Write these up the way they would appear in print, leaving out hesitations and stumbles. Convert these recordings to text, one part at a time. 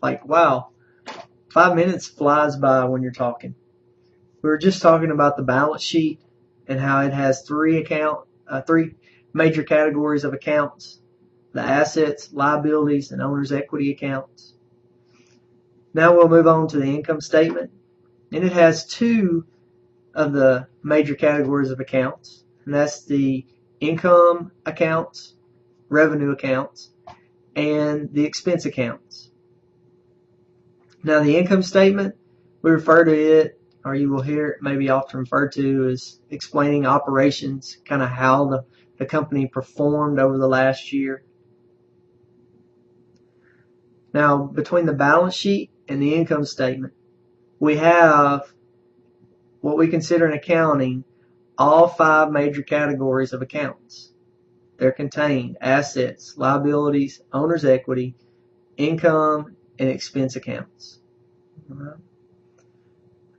Like, wow, 5 minutes flies by when you're talking. We were just talking about the balance sheet and how it has three major categories of accounts: the assets, liabilities, and owner's equity accounts. Now we'll move on to the income statement, and it has two of the major categories of accounts, and that's the income accounts, revenue accounts, and the expense accounts. Now the income statement, we refer to it, or you will hear it maybe often referred to as explaining operations, kind of how the company performed over the last year. Now between the balance sheet and the income statement, we have what we consider in accounting all five major categories of accounts. They're contained: assets, liabilities, owner's equity, income, and expense accounts.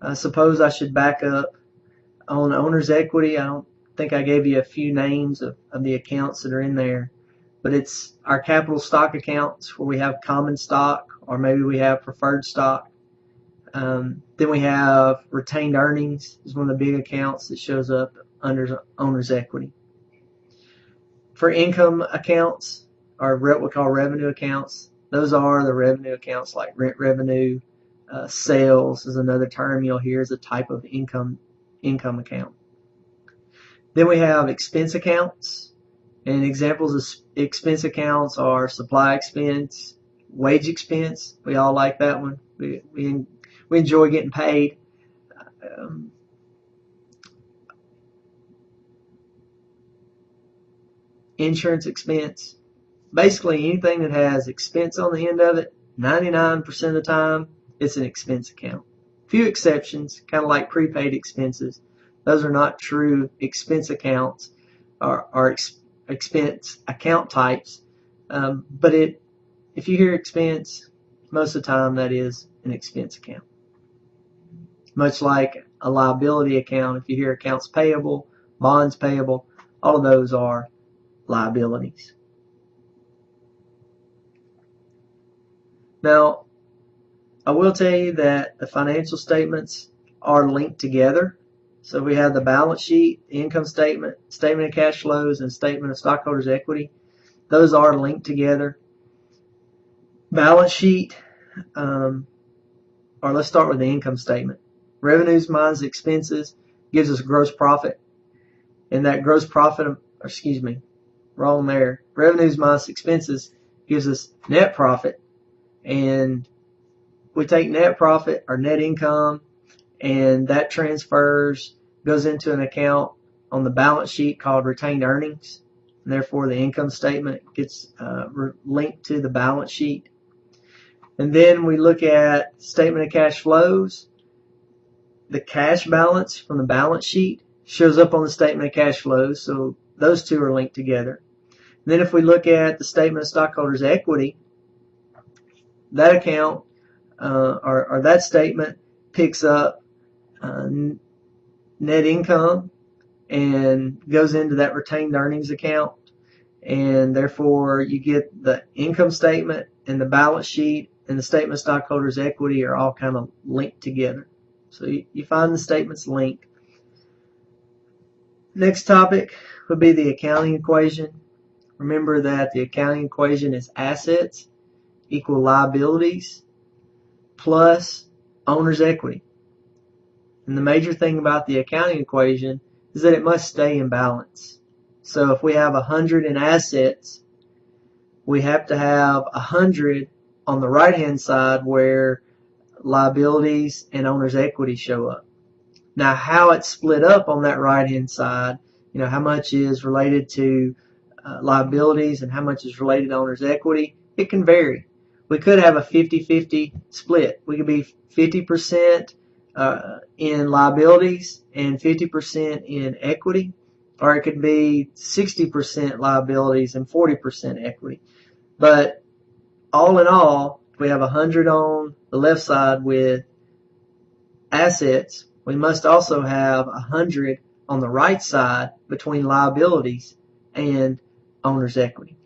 I suppose I should back up on owner's equity. I don't think I gave you a few names of the accounts that are in there, but it's our capital stock accounts where we have common stock, or maybe we have preferred stock. Then we have retained earnings is one of the big accounts that shows up under owner's equity. For income accounts, or what we call revenue accounts, those are the revenue accounts like rent revenue. Sales is another term you'll hear as a type of income account. Then we have expense accounts, and examples of expense accounts are supply expense, wage expense. We all like that one. We enjoy getting paid. Insurance expense. Basically anything that has expense on the end of it, 99% of the time, it's an expense account. Few exceptions, kind of like prepaid expenses. Those are not true expense accounts or expense account types. But if you hear expense, most of the time that is an expense account. Much like a liability account, if you hear accounts payable, bonds payable, all of those are liabilities. Now, I will tell you that the financial statements are linked together. So we have the balance sheet, the income statement, statement of cash flows, and statement of stockholders' equity. Those are linked together. Balance sheet, or let's start with the income statement. Revenues minus expenses gives us gross profit. And that gross profit, wrong there. Revenues minus expenses gives us net profit. And we take net profit or net income, and that transfers, goes into an account on the balance sheet called retained earnings. And therefore, the income statement gets linked to the balance sheet. And then we look at statement of cash flows. The cash balance from the balance sheet shows up on the statement of cash flows, so those two are linked together. And then if we look at the statement of stockholders' equity, that account or that statement picks up net income and goes into that retained earnings account, and therefore you get the income statement and the balance sheet and the statement of stockholders' equity are all kind of linked together. So you find the statements linked. Next topic would be the accounting equation. Remember that the accounting equation is assets equal liabilities plus owner's equity. And the major thing about the accounting equation is that it must stay in balance. So if we have 100 in assets, we have to have 100 on the right-hand side where liabilities and owner's equity show up. Now, how it's split up on that right-hand side, how much is related to liabilities and how much is related to owner's equity, it can vary. We could have a 50-50 split. We could be 50% in liabilities and 50% in equity, or it could be 60% liabilities and 40% equity. But all in all, if we have 100 on the left side with assets, we must also have 100 on the right side between liabilities and owner's equity.